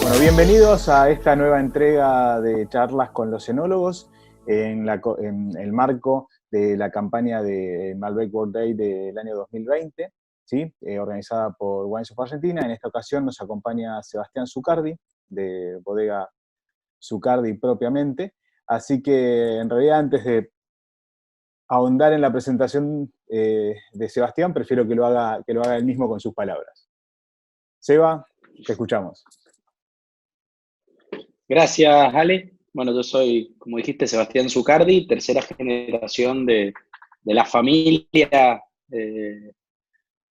Bueno, bienvenidos a esta nueva entrega de charlas con los enólogos en el marco de la campaña de Malbec World Day del año 2020, ¿sí? Organizada por Wines of Argentina. En esta ocasión nos acompaña Sebastián Zucardi, de Bodega Zucardi propiamente. Así que, en realidad, antes de ahondar en la presentación de Sebastián, prefiero que lo haga él mismo con sus palabras. Seba, te escuchamos. Gracias, Ale. Bueno, yo soy, como dijiste, Sebastián Zucardi, tercera generación de la familia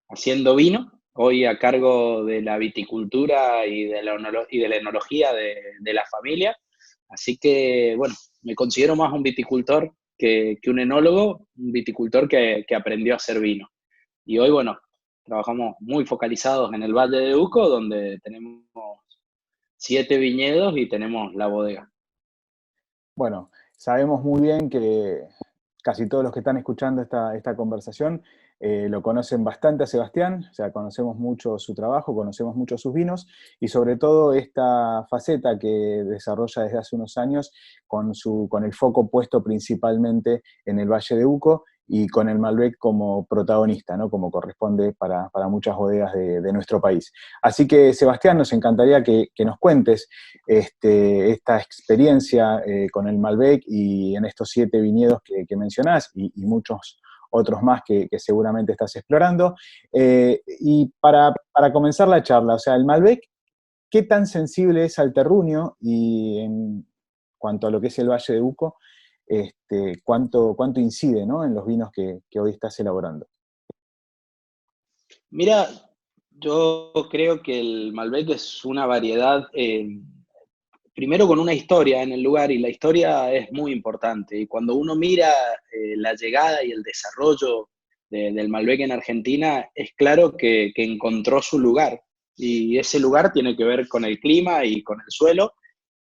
haciendo vino, hoy a cargo de la viticultura y de la enología de la familia. Así que, bueno, me considero más un viticultor que un enólogo, un viticultor que aprendió a hacer vino. Y hoy, bueno, trabajamos muy focalizados en el Valle de Uco, donde tenemos 7 viñedos y tenemos la bodega. Bueno, sabemos muy bien que casi todos los que están escuchando esta conversación lo conocen bastante a Sebastián, o sea, conocemos mucho su trabajo, conocemos mucho sus vinos y sobre todo esta faceta que desarrolla desde hace unos años con el foco puesto principalmente en el Valle de Uco y con el Malbec como protagonista, ¿no? Como corresponde para muchas bodegas de nuestro país. Así que, Sebastián, nos encantaría que nos cuentes esta experiencia con el Malbec y en estos 7 viñedos que mencionás y muchos otros más que seguramente estás explorando. Y para comenzar la charla, o sea, el Malbec, ¿qué tan sensible es al terruño y en cuanto a lo que es el Valle de Uco, cuánto incide, ¿no?, en los vinos que hoy estás elaborando? Mira, yo creo que el Malbec es una variedad, primero con una historia en el lugar, y la historia es muy importante. Y cuando uno mira la llegada y el desarrollo del Malbec en Argentina, es claro que encontró su lugar. Y ese lugar tiene que ver con el clima y con el suelo,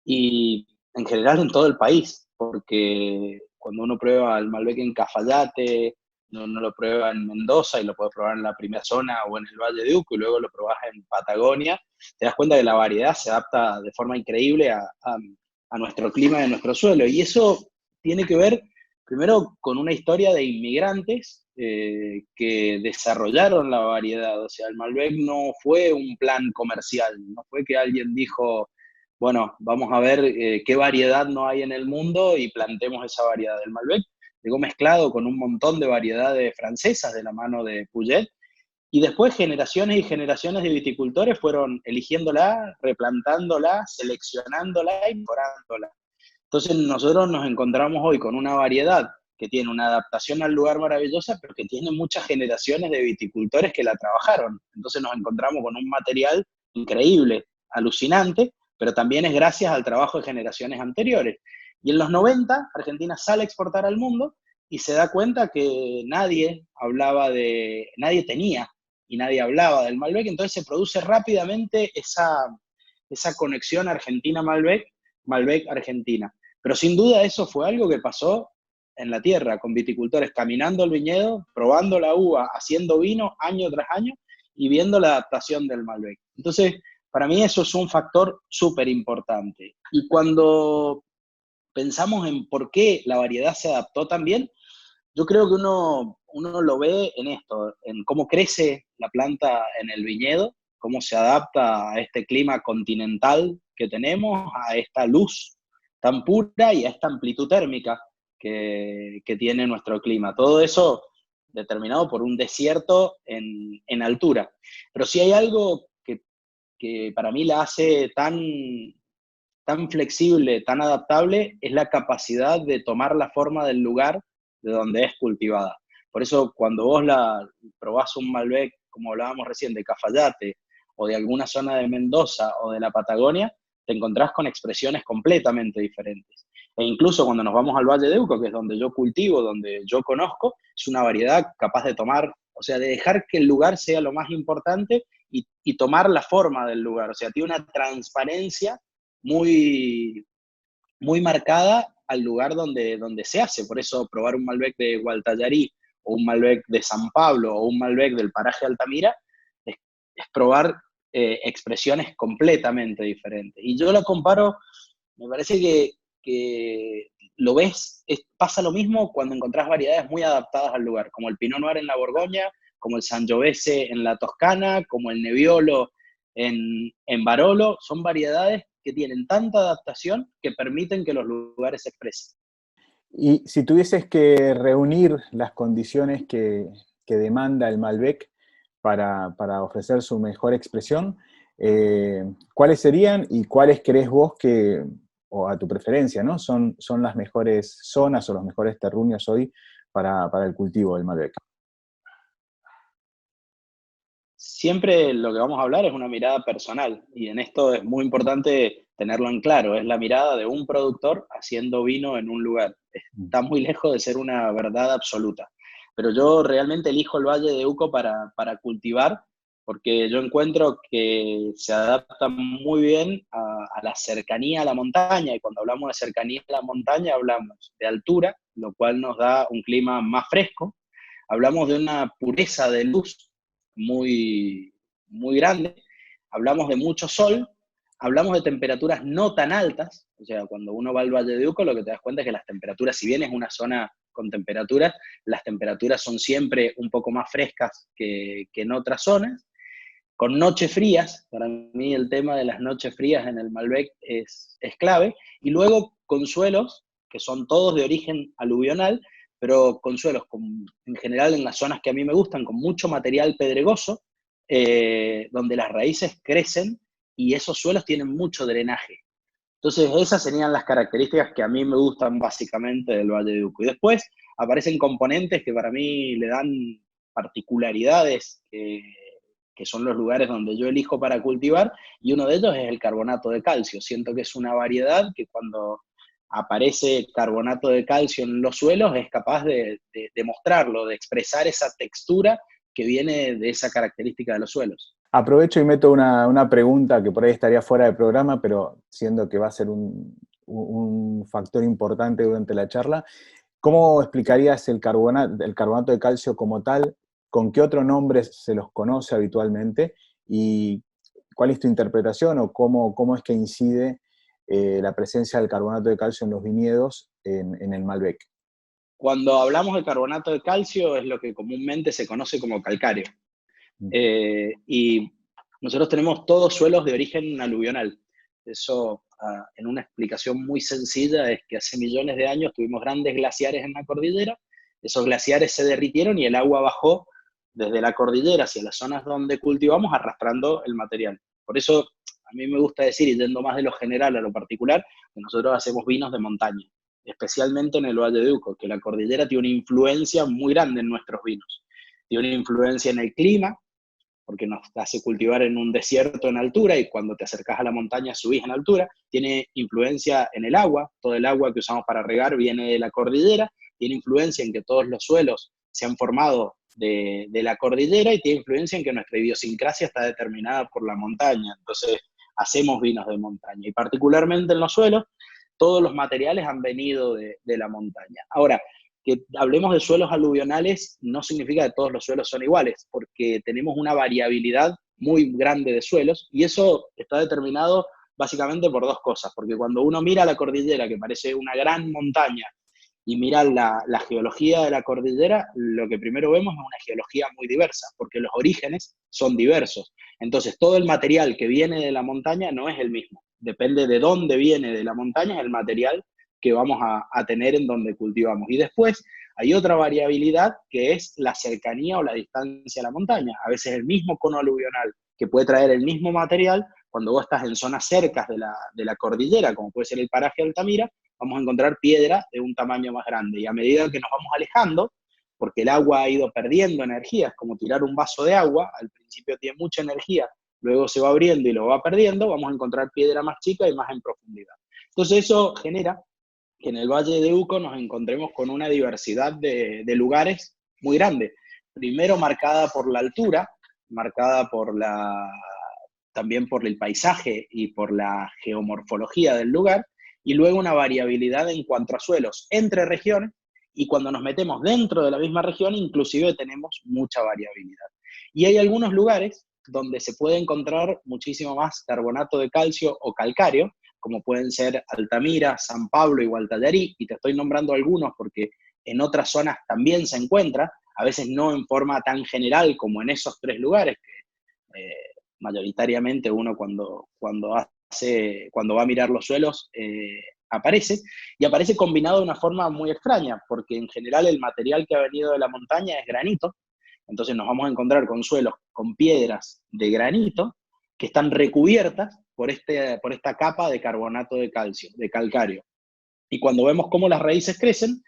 y en general en todo el país, porque cuando uno prueba el Malbec en Cafayate, no lo prueba en Mendoza y lo puedes probar en la primera zona o en el Valle de Uco y luego lo probas en Patagonia, te das cuenta que la variedad se adapta de forma increíble a nuestro clima y a nuestro suelo. Y eso tiene que ver primero con una historia de inmigrantes que desarrollaron la variedad. O sea, el Malbec no fue un plan comercial, no fue que alguien dijo, bueno, vamos a ver qué variedad no hay en el mundo y plantemos esa variedad. Del Malbec llegó mezclado con un montón de variedades francesas de la mano de Puget, y después generaciones y generaciones de viticultores fueron eligiéndola, replantándola, seleccionándola y mejorándola. Entonces nosotros nos encontramos hoy con una variedad que tiene una adaptación al lugar maravillosa, pero que tiene muchas generaciones de viticultores que la trabajaron. Entonces nos encontramos con un material increíble, alucinante, pero también es gracias al trabajo de generaciones anteriores. Y en los 90, Argentina sale a exportar al mundo y se da cuenta que nadie tenía y nadie hablaba del Malbec, entonces se produce rápidamente esa conexión Argentina-Malbec, Malbec-Argentina. Pero sin duda eso fue algo que pasó en la tierra, con viticultores caminando el viñedo, probando la uva, haciendo vino año tras año y viendo la adaptación del Malbec. Entonces, para mí eso es un factor súper importante. Y cuando pensamos en por qué la variedad se adaptó tan bien, yo creo que uno lo ve en esto, en cómo crece la planta en el viñedo, cómo se adapta a este clima continental que tenemos, a esta luz tan pura y a esta amplitud térmica que tiene nuestro clima. Todo eso determinado por un desierto en altura. Pero si hay algo que para mí la hace tan flexible, tan adaptable, es la capacidad de tomar la forma del lugar de donde es cultivada. Por eso, cuando vos probás un Malbec, como hablábamos recién, de Cafayate, o de alguna zona de Mendoza o de la Patagonia, te encontrás con expresiones completamente diferentes. E incluso cuando nos vamos al Valle de Uco, que es donde yo cultivo, donde yo conozco, es una variedad capaz de tomar, o sea, de dejar que el lugar sea lo más importante y tomar la forma del lugar. O sea, tiene una transparencia muy, muy marcada al lugar donde se hace. Por eso probar un Malbec de Gualtallarí o un Malbec de San Pablo o un Malbec del paraje Altamira es probar expresiones completamente diferentes. Y yo la comparo, me parece que lo ves, pasa lo mismo cuando encontrás variedades muy adaptadas al lugar, como el Pinot Noir en la Borgoña, como el Sangiovese en la Toscana, como el Nebbiolo en Barolo. Son variedades que tienen tanta adaptación que permiten que los lugares se expresen. Y si tuvieses que reunir las condiciones que demanda el Malbec para ofrecer su mejor expresión, ¿cuáles serían y cuáles crees vos que, o a tu preferencia, ¿no? son las mejores zonas o los mejores terruños hoy para el cultivo del Malbec? Siempre lo que vamos a hablar es una mirada personal, y en esto es muy importante tenerlo en claro. Es la mirada de un productor haciendo vino en un lugar. Está muy lejos de ser una verdad absoluta. Pero yo realmente elijo el Valle de Uco para cultivar, porque yo encuentro que se adapta muy bien a la cercanía a la montaña, y cuando hablamos de cercanía a la montaña hablamos de altura, lo cual nos da un clima más fresco. Hablamos de una pureza de luz muy, muy grande, hablamos de mucho sol, hablamos de temperaturas no tan altas. O sea, cuando uno va al Valle de Uco, lo que te das cuenta es que las temperaturas, si bien es una zona con temperaturas, las temperaturas son siempre un poco más frescas que en otras zonas, con noches frías. Para mí el tema de las noches frías en el Malbec es clave, y luego con suelos que son todos de origen aluvional, pero con suelos en general en las zonas que a mí me gustan, con mucho material pedregoso, donde las raíces crecen y esos suelos tienen mucho drenaje. Entonces esas serían las características que a mí me gustan básicamente del Valle de Uco. Y después aparecen componentes que para mí le dan particularidades, que son los lugares donde yo elijo para cultivar, y uno de ellos es el carbonato de calcio. Siento que es una variedad que cuando aparece carbonato de calcio en los suelos es capaz de mostrarlo, de expresar esa textura que viene de esa característica de los suelos. Aprovecho y meto una pregunta que por ahí estaría fuera de programa, pero siendo que va a ser un factor importante durante la charla. ¿Cómo explicarías el carbonato de calcio como tal? ¿Con qué otro nombre se los conoce habitualmente? ¿Y cuál es tu interpretación o cómo es que incide la presencia del carbonato de calcio en los viñedos en el Malbec? Cuando hablamos de carbonato de calcio es lo que comúnmente se conoce como calcáreo. Y nosotros tenemos todos suelos de origen aluvional. Eso, en una explicación muy sencilla, es que hace millones de años tuvimos grandes glaciares en la cordillera, esos glaciares se derritieron y el agua bajó desde la cordillera hacia las zonas donde cultivamos, arrastrando el material. Por eso a mí me gusta decir, y yendo más de lo general a lo particular, que nosotros hacemos vinos de montaña, especialmente en el Valle de Uco, que la cordillera tiene una influencia muy grande en nuestros vinos. Tiene una influencia en el clima, porque nos hace cultivar en un desierto en altura, y cuando te acercas a la montaña subís en altura. Tiene influencia en el agua, todo el agua que usamos para regar viene de la cordillera. Tiene influencia en que todos los suelos se han formado de la cordillera, y tiene influencia en que nuestra idiosincrasia está determinada por la montaña. Entonces hacemos vinos de montaña, y particularmente en los suelos, todos los materiales han venido de la montaña. Ahora, que hablemos de suelos aluvionales no significa que todos los suelos son iguales, porque tenemos una variabilidad muy grande de suelos, y eso está determinado básicamente por dos cosas. Porque cuando uno mira la cordillera, que parece una gran montaña, y mira la geología de la cordillera, lo que primero vemos es una geología muy diversa, porque los orígenes son diversos. Entonces todo el material que viene de la montaña no es el mismo. Depende de dónde viene de la montaña, es el material que vamos a tener en donde cultivamos. Y después hay otra variabilidad, que es la cercanía o la distancia a la montaña. A veces el mismo cono aluvional, que puede traer el mismo material, cuando vos estás en zonas cercas de la cordillera, como puede ser el paraje Altamira, vamos a encontrar piedra de un tamaño más grande. Y a medida que nos vamos alejando, porque el agua ha ido perdiendo energía, es como tirar un vaso de agua, al principio tiene mucha energía, luego se va abriendo y lo va perdiendo, vamos a encontrar piedra más chica y más en profundidad. Entonces eso genera que en el Valle de Uco nos encontremos con una diversidad de lugares muy grande. Primero marcada por la altura, marcada también por el paisaje y por la geomorfología del lugar, y luego una variabilidad en cuanto a suelos entre regiones, y cuando nos metemos dentro de la misma región inclusive tenemos mucha variabilidad. Y hay algunos lugares donde se puede encontrar muchísimo más carbonato de calcio o calcáreo, como pueden ser Altamira, San Pablo y Gualtallarí, y te estoy nombrando algunos porque en otras zonas también se encuentra, a veces no en forma tan general como en esos 3 lugares, que mayoritariamente uno cuando va a mirar los suelos aparece, y aparece combinado de una forma muy extraña, porque en general el material que ha venido de la montaña es granito, entonces nos vamos a encontrar con suelos con piedras de granito que están recubiertas por esta capa de carbonato de calcio, de calcáreo. Y cuando vemos cómo las raíces crecen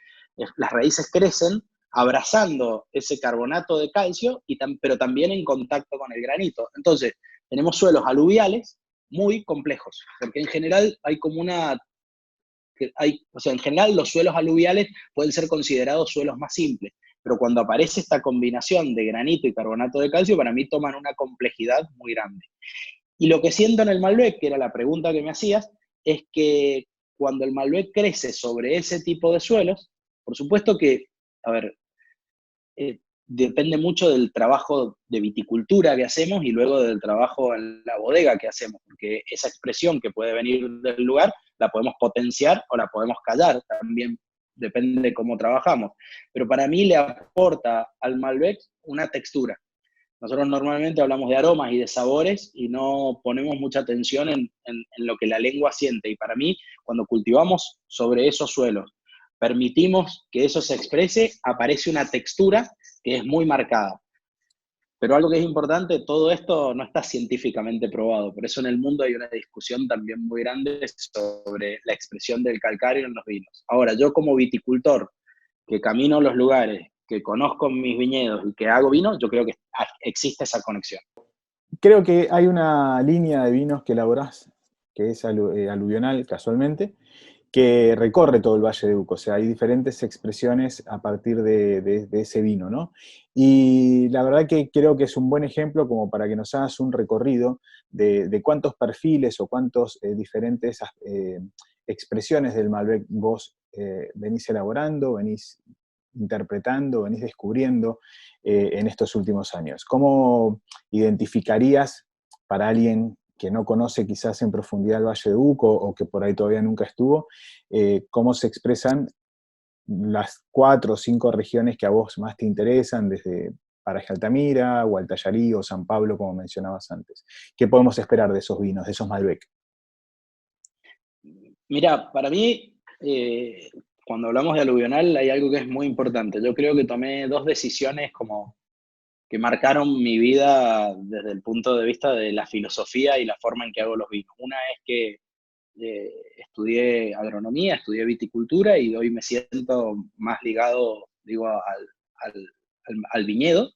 abrazando ese carbonato de calcio, pero también en contacto con el granito. Entonces, tenemos suelos aluviales muy complejos, porque en general en general los suelos aluviales pueden ser considerados suelos más simples, pero cuando aparece esta combinación de granito y carbonato de calcio, para mí toman una complejidad muy grande. Y lo que siento en el Malbec, que era la pregunta que me hacías, es que cuando el Malbec crece sobre ese tipo de suelos, por supuesto que, a ver, depende mucho del trabajo de viticultura que hacemos y luego del trabajo en la bodega que hacemos, porque esa expresión que puede venir del lugar la podemos potenciar o la podemos callar, también depende de cómo trabajamos. Pero para mí le aporta al Malbec una textura. Nosotros normalmente hablamos de aromas y de sabores y no ponemos mucha atención en lo que la lengua siente. Y para mí, cuando cultivamos sobre esos suelos, permitimos que eso se exprese, aparece una textura que es muy marcada. Pero algo que es importante, todo esto no está científicamente probado. Por eso en el mundo hay una discusión también muy grande sobre la expresión del calcáreo en los vinos. Ahora, yo como viticultor, que camino a los lugares, que conozco mis viñedos y que hago vino, yo creo que existe esa conexión. Creo que hay una línea de vinos que elaborás, que es aluvional casualmente, que recorre todo el Valle de Uco, o sea, hay diferentes expresiones a partir de ese vino, ¿no? Y la verdad que creo que es un buen ejemplo como para que nos hagas un recorrido de cuántos perfiles o cuántos diferentes expresiones del Malbec vos venís elaborando, venís interpretando, venís descubriendo en estos últimos años. ¿Cómo identificarías para alguien que no conoce quizás en profundidad el Valle de Uco o que por ahí todavía nunca estuvo, cómo se expresan las 4 o 5 regiones que a vos más te interesan, desde Paraje Altamira, Gualtallarí o San Pablo, como mencionabas antes? ¿Qué podemos esperar de esos vinos, de esos Malbec? Mira, para mí, cuando hablamos de aluvional hay algo que es muy importante. Yo creo que tomé 2 decisiones como que marcaron mi vida desde el punto de vista de la filosofía y la forma en que hago los vinos. Una es que estudié agronomía, estudié viticultura y hoy me siento más ligado, digo, al viñedo.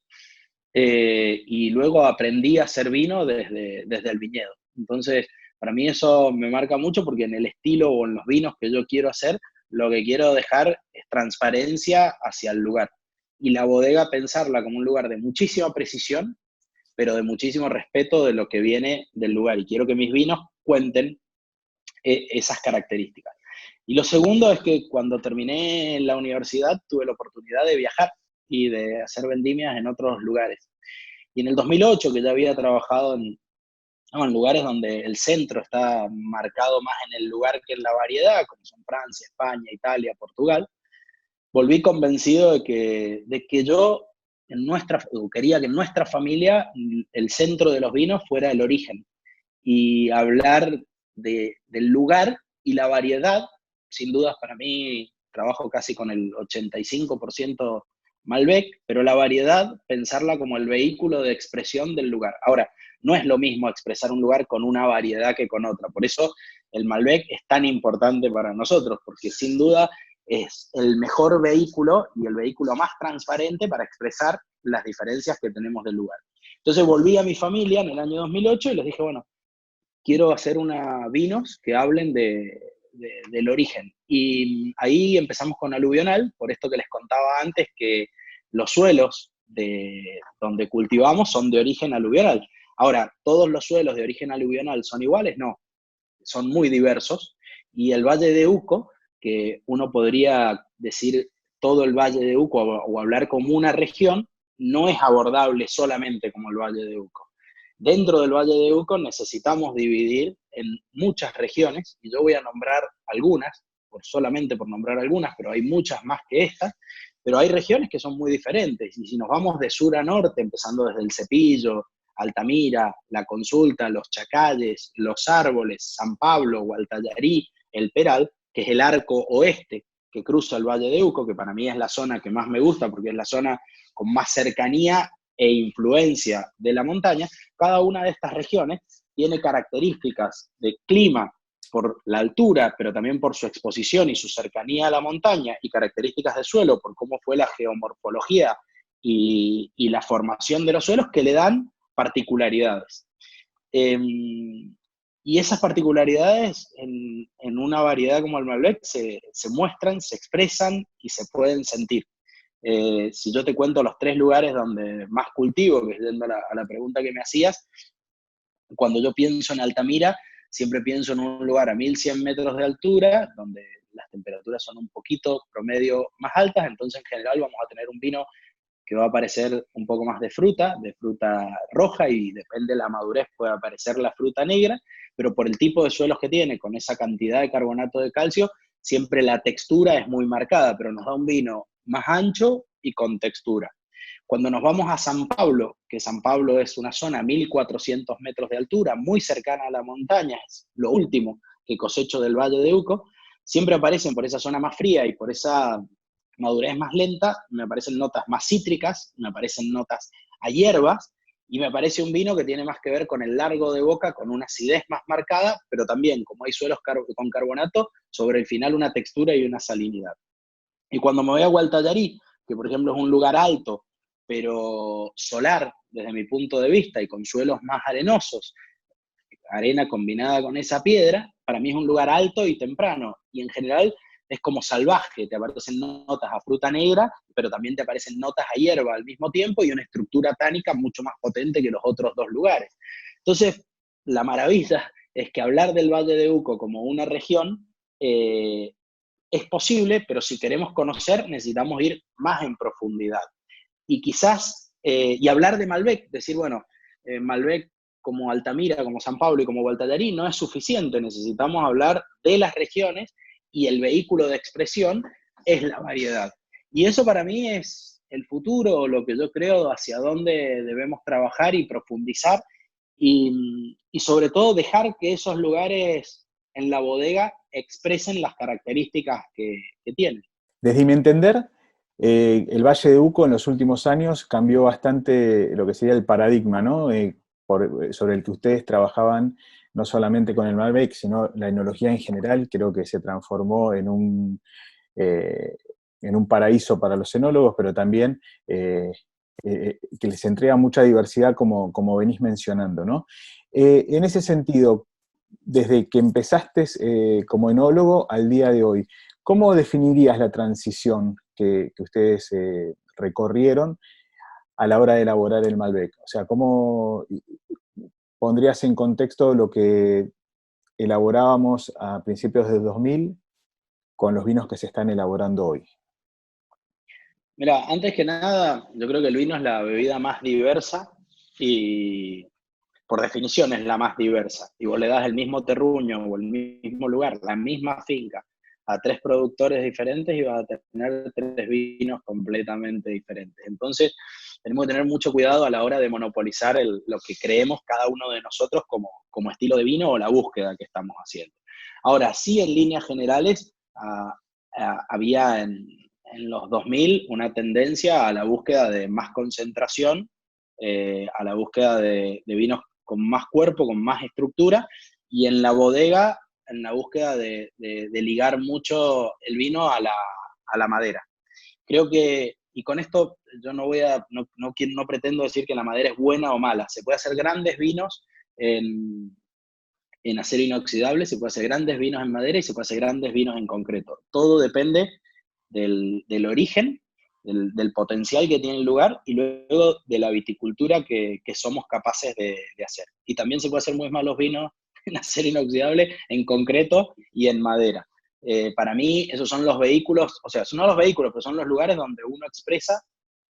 Y luego aprendí a hacer vino desde el viñedo. Entonces, para mí eso me marca mucho porque en el estilo o en los vinos que yo quiero hacer, lo que quiero dejar es transparencia hacia el lugar. Y la bodega pensarla como un lugar de muchísima precisión, pero de muchísimo respeto de lo que viene del lugar. Y quiero que mis vinos cuenten esas características. Y lo segundo es que cuando terminé la universidad tuve la oportunidad de viajar y de hacer vendimias en otros lugares. Y en el 2008, que ya había trabajado en lugares donde el centro está marcado más en el lugar que en la variedad, como son Francia, España, Italia, Portugal, volví convencido de que yo quería que en nuestra familia el centro de los vinos fuera el origen. Y hablar del lugar y la variedad, sin dudas para mí trabajo casi con el 85% Malbec, pero la variedad, pensarla como el vehículo de expresión del lugar. Ahora, no es lo mismo expresar un lugar con una variedad que con otra, por eso el Malbec es tan importante para nosotros, porque sin duda es el mejor vehículo y el vehículo más transparente para expresar las diferencias que tenemos del lugar. Entonces volví a mi familia en el año 2008 y les dije, bueno, quiero hacer vinos que hablen del origen. Y ahí empezamos con aluvional, por esto que les contaba antes, que los suelos donde cultivamos son de origen aluvional. Ahora, ¿todos los suelos de origen aluvional son iguales? No, son muy diversos. Y el Valle de Uco, que uno podría decir todo el Valle de Uco o hablar como una región, no es abordable solamente como el Valle de Uco. Dentro del Valle de Uco necesitamos dividir en muchas regiones, y yo voy a nombrar algunas, solamente por nombrar algunas, pero hay muchas más que estas, pero hay regiones que son muy diferentes, y si nos vamos de sur a norte, empezando desde el Cepillo, Altamira, La Consulta, Los Chacalles, Los Árboles, San Pablo, Gualtallarí, El Peral, que es el arco oeste que cruza el Valle de Uco, que para mí es la zona que más me gusta porque es la zona con más cercanía e influencia de la montaña. Cada una de estas regiones tiene características de clima por la altura, pero también por su exposición y su cercanía a la montaña, y características de suelo por cómo fue la geomorfología y la formación de los suelos, que le dan particularidades. Y esas particularidades en una variedad como el Malbec se muestran, se expresan y se pueden sentir. Si yo te cuento los 3 lugares donde más cultivo, que es yendo a la pregunta que me hacías, cuando yo pienso en Altamira, siempre pienso en un lugar a 1100 metros de altura, donde las temperaturas son un poquito promedio más altas, entonces en general vamos a tener un vino que va a aparecer un poco más de fruta roja, y depende de la madurez puede aparecer la fruta negra, pero por el tipo de suelos que tiene, con esa cantidad de carbonato de calcio, siempre la textura es muy marcada, pero nos da un vino más ancho y con textura. Cuando nos vamos a San Pablo, que San Pablo es una zona a 1400 metros de altura, muy cercana a la montaña, es lo último que cosecho del Valle de Uco, siempre aparecen por esa zona más fría y por esa madurez más lenta, me aparecen notas más cítricas, me aparecen notas a hierbas, y me parece un vino que tiene más que ver con el largo de boca, con una acidez más marcada, pero también, como hay suelos con carbonato, sobre el final una textura y una salinidad. Y cuando me voy a Gualtallarí, que por ejemplo es un lugar alto, pero solar desde mi punto de vista y con suelos más arenosos, arena combinada con esa piedra, para mí es un lugar alto y temprano, y en general es como salvaje, te aparecen notas a fruta negra, pero también te aparecen notas a hierba al mismo tiempo, y una estructura tánica mucho más potente que los otros 2 lugares. Entonces, la maravilla es que hablar del Valle de Uco como una región es posible, pero si queremos conocer necesitamos ir más en profundidad. Y quizás, y hablar de Malbec, decir, bueno, Malbec como Altamira, como San Pablo y como Gualtallarí no es suficiente, necesitamos hablar de las regiones, y el vehículo de expresión es la variedad. Y eso para mí es el futuro, lo que yo creo hacia dónde debemos trabajar y profundizar, y sobre todo dejar que esos lugares en la bodega expresen las características que tienen. Desde mi entender, el Valle de Uco en los últimos años cambió bastante lo que sería el paradigma, ¿no? Sobre el que ustedes trabajaban, no solamente con el Malbec, sino la enología en general. Creo que se transformó en un paraíso para los enólogos, pero también que les entrega mucha diversidad, como venís mencionando, ¿no? En ese sentido, desde que empezaste como enólogo al día de hoy, ¿cómo definirías la transición que ustedes recorrieron a la hora de elaborar el Malbec? O sea, ¿cómo pondrías en contexto lo que elaborábamos a principios del 2000 con los vinos que se están elaborando hoy? Mira, antes que nada, yo creo que el vino es la bebida más diversa, y por definición es la más diversa. Y vos le das el mismo terruño o el mismo lugar, la misma finca, a 3 productores diferentes, y vas a tener 3 vinos completamente diferentes. Entonces, tenemos que tener mucho cuidado a la hora de monopolizar lo que creemos cada uno de nosotros como estilo de vino, o la búsqueda que estamos haciendo. Ahora, sí, en líneas generales, había en los 2000 una tendencia a la búsqueda de más concentración, a la búsqueda de vinos con más cuerpo, con más estructura, y en la bodega, en la búsqueda de ligar mucho el vino a la madera. Creo que, y con esto yo no pretendo decir que la madera es buena o mala, se puede hacer grandes vinos en acero inoxidable, se puede hacer grandes vinos en madera y se puede hacer grandes vinos en concreto. Todo depende del origen, del potencial que tiene el lugar, y luego de la viticultura que somos capaces de hacer. Y también se puede hacer muy malos vinos en acero inoxidable, en concreto y en madera. Para mí, esos son los vehículos, o sea, son no los vehículos, pero son los lugares donde uno expresa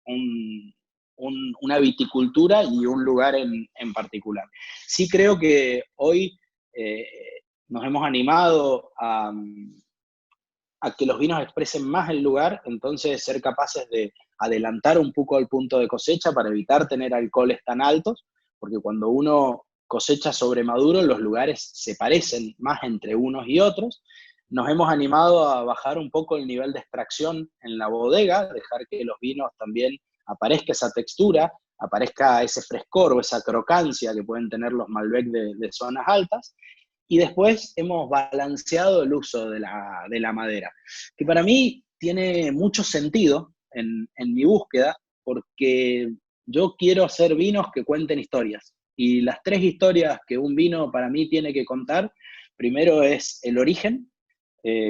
un, una viticultura y un lugar en particular. Sí creo que hoy eh, nos hemos animado a que los vinos expresen más el lugar, entonces ser capaces de adelantar un poco el punto de cosecha para evitar tener alcoholes tan altos, porque cuando uno cosecha sobre maduro, los lugares se parecen más entre unos y otros. Nos hemos animado a bajar un poco el nivel de extracción en la bodega, dejar que los vinos también aparezca esa textura, aparezca ese frescor o esa crocancia que pueden tener los Malbec de zonas altas, y después hemos balanceado el uso de la madera, que para mí tiene mucho sentido en mi búsqueda, porque yo quiero hacer vinos que cuenten historias. Y las tres historias que un vino para mí tiene que contar, primero es el origen,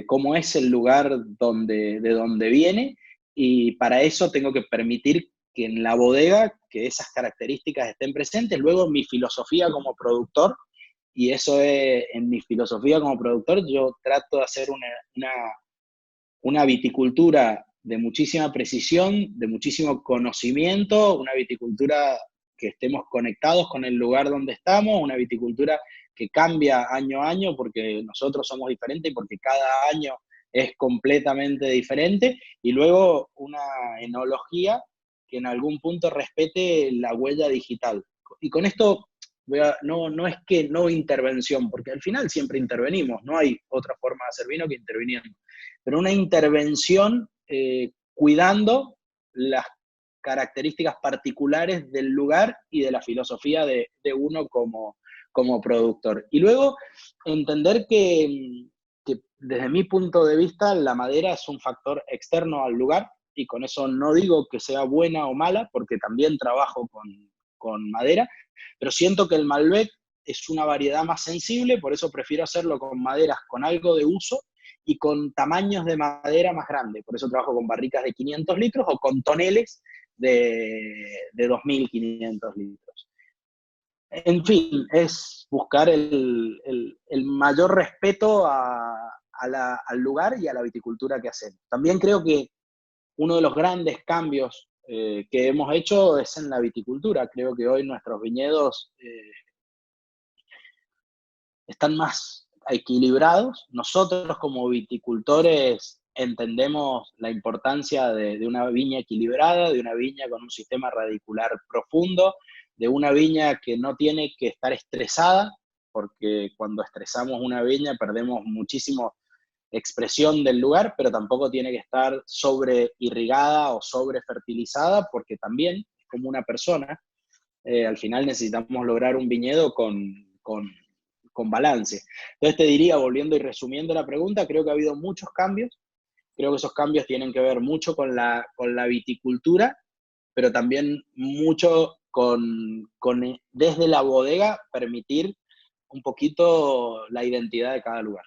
cómo es el lugar de donde viene, y para eso tengo que permitir que en la bodega, que esas características estén presentes. Luego mi filosofía como productor, y eso es, en mi filosofía como productor, yo trato de hacer una viticultura de muchísima precisión, de muchísimo conocimiento, una viticultura que estemos conectados con el lugar donde estamos, una viticultura que cambia año a año porque nosotros somos diferentes y porque cada año es completamente diferente, y luego una enología que en algún punto respete la huella digital. Y con esto no es que no intervención, porque al final siempre intervenimos, no hay otra forma de hacer vino que interviniendo, pero una intervención cuidando las características particulares del lugar y de la filosofía de uno como productor. Y luego entender que desde mi punto de vista la madera es un factor externo al lugar, y con eso no digo que sea buena o mala, porque también trabajo con madera, pero siento que el Malbec es una variedad más sensible, por eso prefiero hacerlo con maderas con algo de uso y con tamaños de madera más grandes. Por eso trabajo con barricas de 500 litros o con toneles de 2.500 litros. En fin, es buscar el mayor respeto al lugar y a la viticultura que hacemos. También creo que uno de los grandes cambios que hemos hecho es en la viticultura. Creo que hoy nuestros viñedos están más equilibrados. Nosotros como viticultores entendemos la importancia de una viña equilibrada, de una viña con un sistema radicular profundo, de una viña que no tiene que estar estresada, porque cuando estresamos una viña perdemos muchísimo expresión del lugar, pero tampoco tiene que estar sobre irrigada o sobre fertilizada, porque también es como una persona. Al final necesitamos lograr un viñedo con balance. Entonces te diría, volviendo y resumiendo la pregunta, creo que ha habido muchos cambios. Creo que esos cambios tienen que ver mucho con la viticultura, pero también mucho con desde la bodega permitir un poquito la identidad de cada lugar.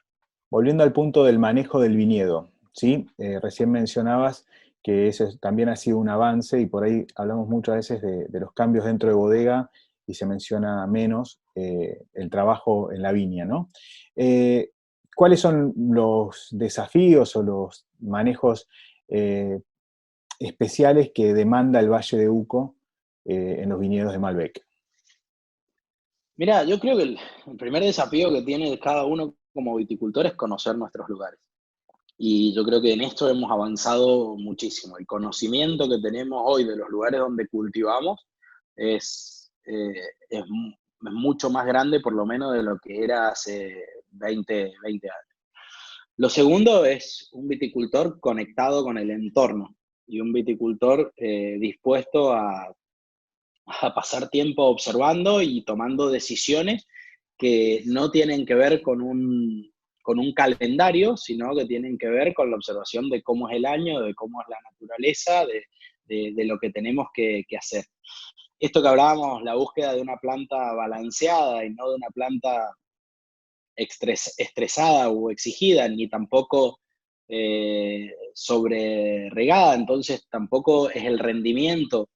Volviendo al punto del manejo del viñedo, ¿sí? Recién mencionabas que eso también ha sido un avance, y por ahí hablamos muchas veces de los cambios dentro de bodega y se menciona menos el trabajo en la viña, ¿no? ¿Cuáles son los desafíos o los manejos especiales que demanda el Valle de Uco en los viñedos de Malbec? Mira, yo creo que el primer desafío que tiene cada uno como viticultor es conocer nuestros lugares. Y yo creo que en esto hemos avanzado muchísimo. El conocimiento que tenemos hoy de los lugares donde cultivamos es, es mucho más grande, por lo menos, de lo que era hace 20 años. Lo segundo es un viticultor conectado con el entorno y un viticultor dispuesto a pasar tiempo observando y tomando decisiones que no tienen que ver con un calendario, sino que tienen que ver con la observación de cómo es el año, de cómo es la naturaleza, de lo que tenemos que hacer. Esto que hablábamos, la búsqueda de una planta balanceada y no de una planta estresada o exigida, ni tampoco sobre regada, entonces tampoco es el rendimiento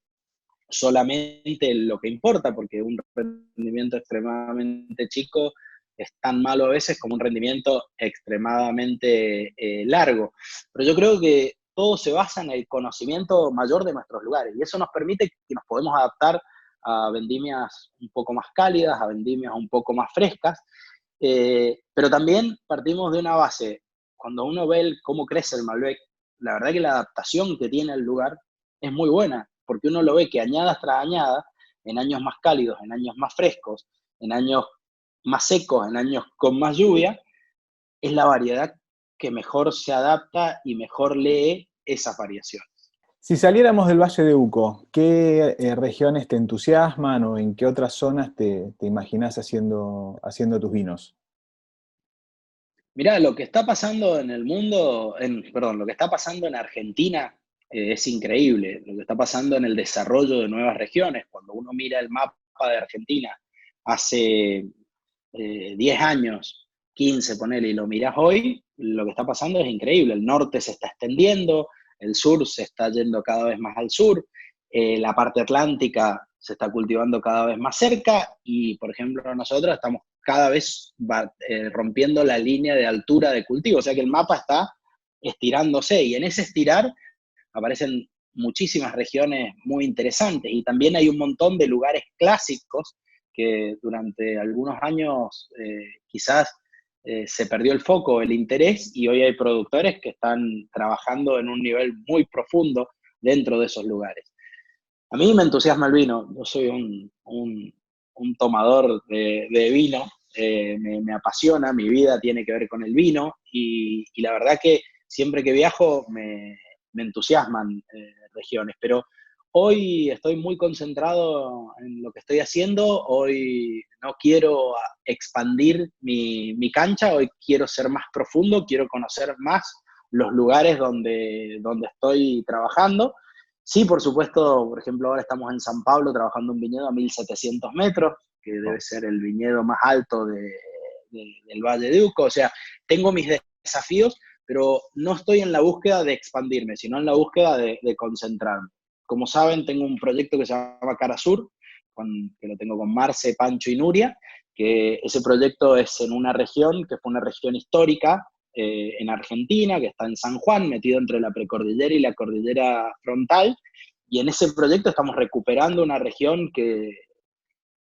solamente lo que importa, porque un rendimiento extremadamente chico es tan malo a veces como un rendimiento extremadamente largo. Pero yo creo que todo se basa en el conocimiento mayor de nuestros lugares, y eso nos permite que nos podemos adaptar a vendimias un poco más cálidas, a vendimias un poco más frescas, pero también partimos de una base. Cuando uno ve cómo crece el Malbec, la verdad que la adaptación que tiene el lugar es muy buena, porque uno lo ve que añadas tras añada, en años más cálidos, en años más frescos, en años más secos, en años con más lluvia, es la variedad que mejor se adapta y mejor lee esas variaciones. Si saliéramos del Valle de Uco, ¿qué regiones te entusiasman o en qué otras zonas te imaginás haciendo tus vinos? Mirá, lo que está pasando en el mundo, perdón, lo que está pasando en Argentina es increíble. Lo que está pasando en el desarrollo de nuevas regiones. Cuando uno mira el mapa de Argentina hace 10 años, 15, ponele, y lo mirás hoy, lo que está pasando es increíble. El norte se está extendiendo, el sur se está yendo cada vez más al sur, la parte atlántica se está cultivando cada vez más cerca y, por ejemplo, nosotros estamos cada vez rompiendo la línea de altura de cultivo, o sea que el mapa está estirándose y en ese estirar aparecen muchísimas regiones muy interesantes y también hay un montón de lugares clásicos que durante algunos años quizás se perdió el foco, el interés, y hoy hay productores que están trabajando en un nivel muy profundo dentro de esos lugares. A mí me entusiasma el vino, yo soy un tomador de vino, me apasiona, mi vida tiene que ver con el vino y la verdad que siempre que viajo me entusiasman regiones, pero hoy estoy muy concentrado en lo que estoy haciendo, hoy no quiero expandir mi cancha, hoy quiero ser más profundo, quiero conocer más los lugares donde estoy trabajando. Sí, por supuesto, por ejemplo, ahora estamos en San Pablo trabajando un viñedo a 1.700 metros, que debe ser el viñedo más alto del Valle de Uco. O sea, tengo mis desafíos, pero no estoy en la búsqueda de expandirme, sino en la búsqueda de concentrarme. Como saben, tengo un proyecto que se llama Cara Sur, que lo tengo con Marce, Pancho y Nuria, que ese proyecto es en una región que fue una región histórica en Argentina, que está en San Juan, metido entre la precordillera y la cordillera frontal, y en ese proyecto estamos recuperando una región que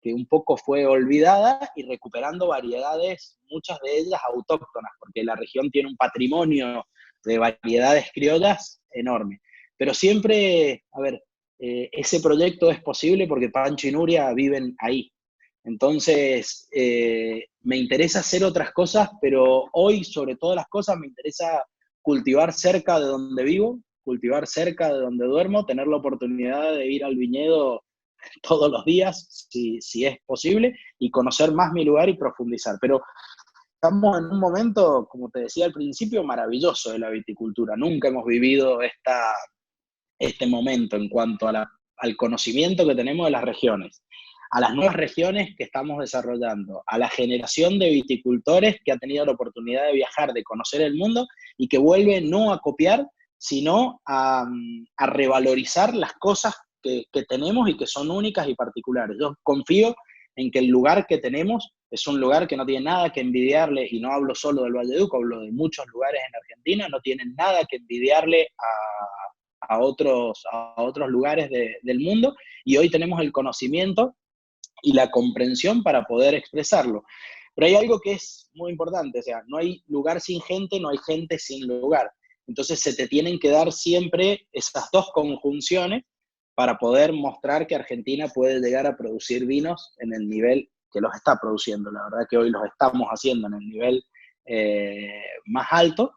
un poco fue olvidada y recuperando variedades, muchas de ellas autóctonas, porque la región tiene un patrimonio de variedades criollas enorme. Pero siempre, a ver, ese proyecto es posible porque Pancho y Nuria viven ahí. Entonces, me interesa hacer otras cosas, pero hoy, sobre todas las cosas, me interesa cultivar cerca de donde vivo, cultivar cerca de donde duermo, tener la oportunidad de ir al viñedo todos los días, si es posible, y conocer más mi lugar y profundizar. Pero estamos en un momento, como te decía al principio, maravilloso de la viticultura. Nunca hemos vivido este momento en cuanto al conocimiento que tenemos de las regiones, a las nuevas regiones que estamos desarrollando, a la generación de viticultores que ha tenido la oportunidad de viajar, de conocer el mundo y que vuelve no a copiar, sino a revalorizar las cosas que tenemos y que son únicas y particulares. Yo confío en que el lugar que tenemos es un lugar que no tiene nada que envidiarle, y no hablo solo del Valle de Uco, hablo de muchos lugares en Argentina, no tienen nada que envidiarle a otros lugares del mundo, y hoy tenemos el conocimiento y la comprensión para poder expresarlo. Pero hay algo que es muy importante, o sea, no hay lugar sin gente, no hay gente sin lugar. Entonces se te tienen que dar siempre esas dos conjunciones para poder mostrar que Argentina puede llegar a producir vinos en el nivel que los está produciendo. La verdad que hoy los estamos haciendo en el nivel más alto.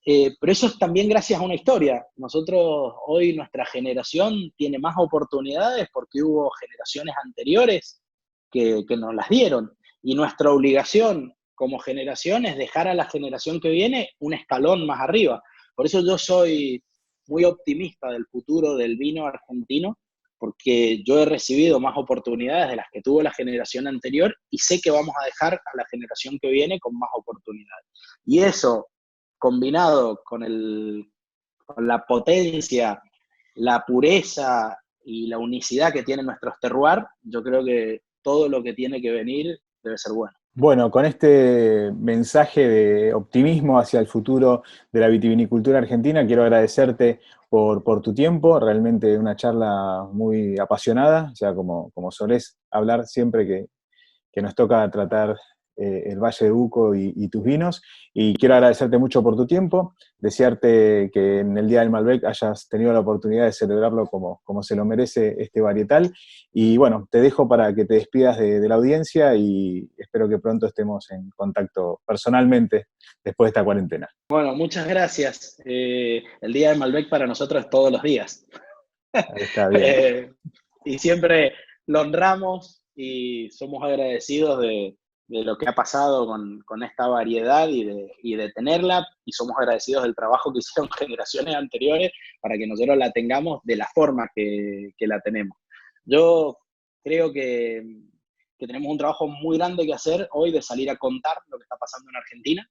Pero eso es también gracias a una historia. Nosotros hoy, nuestra generación tiene más oportunidades porque hubo generaciones anteriores que nos las dieron. Y nuestra obligación como generación es dejar a la generación que viene un escalón más arriba. Por eso yo soy muy optimista del futuro del vino argentino, porque yo he recibido más oportunidades de las que tuvo la generación anterior y sé que vamos a dejar a la generación que viene con más oportunidades. Y eso, combinado con la potencia, la pureza y la unicidad que tienen nuestros terroirs, yo creo que todo lo que tiene que venir debe ser bueno. Bueno, con este mensaje de optimismo hacia el futuro de la vitivinicultura argentina, quiero agradecerte por tu tiempo, realmente una charla muy apasionada, o sea, como solés hablar siempre que nos toca tratar el Valle de Uco y tus vinos. Y quiero agradecerte mucho por tu tiempo, desearte que en el Día del Malbec hayas tenido la oportunidad de celebrarlo como se lo merece este varietal. Y bueno, te dejo para que te despidas de la audiencia y espero que pronto estemos en contacto personalmente después de esta cuarentena. Bueno, muchas gracias. El Día de Malbec para nosotros es todos los días. Ahí está bien. Eh, y siempre lo honramos y somos agradecidos de lo que ha pasado con esta variedad y de tenerla, y somos agradecidos del trabajo que hicieron generaciones anteriores para que nosotros la tengamos de la forma que la tenemos. Yo creo que tenemos un trabajo muy grande que hacer hoy de salir a contar lo que está pasando en Argentina,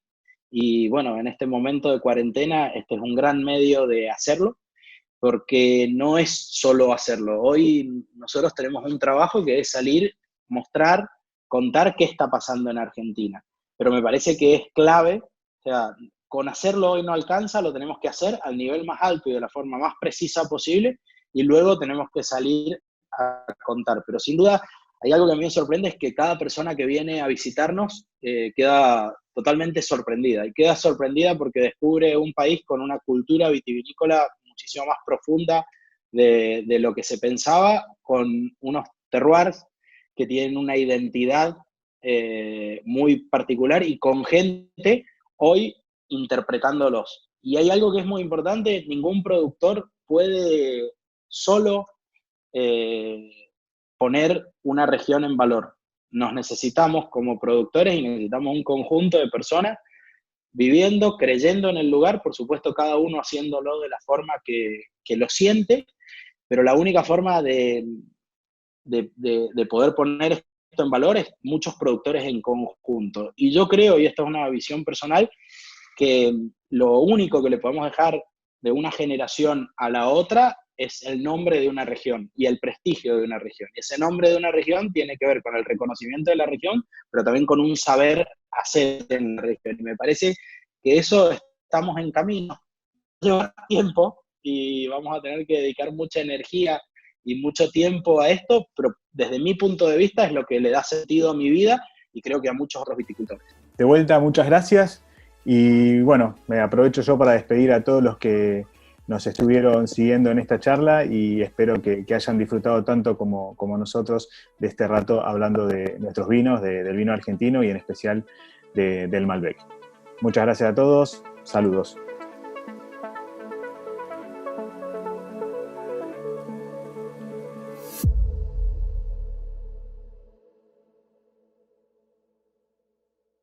y bueno, en este momento de cuarentena este es un gran medio de hacerlo, porque no es solo hacerlo. Hoy nosotros tenemos un trabajo que es salir, mostrar, contar qué está pasando en Argentina. Pero me parece que es clave, o sea, con hacerlo hoy no alcanza, lo tenemos que hacer al nivel más alto y de la forma más precisa posible, y luego tenemos que salir a contar. Pero sin duda, hay algo que a mí me sorprende, es que cada persona que viene a visitarnos queda totalmente sorprendida, y queda sorprendida porque descubre un país con una cultura vitivinícola muchísimo más profunda de lo que se pensaba, con unos terroirs que tienen una identidad muy particular y con gente hoy interpretándolos. Y hay algo que es muy importante: ningún productor puede solo eh, poner una región en valor. Nos necesitamos como productores y necesitamos un conjunto de personas viviendo, creyendo en el lugar, por supuesto cada uno haciéndolo de la forma que lo siente, pero la única forma de poder poner esto en valor es muchos productores en conjunto. Y yo creo, y esta es una visión personal, que lo único que le podemos dejar de una generación a la otra es el nombre de una región y el prestigio de una región. Y ese nombre de una región tiene que ver con el reconocimiento de la región, pero también con un saber hacer en la región. Y me parece que eso estamos en camino. Lleva tiempo y vamos a tener que dedicar mucha energía y mucho tiempo a esto, pero desde mi punto de vista es lo que le da sentido a mi vida y creo que a muchos otros viticultores. De vuelta, muchas gracias. Y bueno, me aprovecho yo para despedir a todos los que nos estuvieron siguiendo en esta charla y espero que hayan disfrutado tanto como nosotros de este rato hablando de nuestros vinos, del vino argentino y en especial del Malbec. Muchas gracias a todos. Saludos.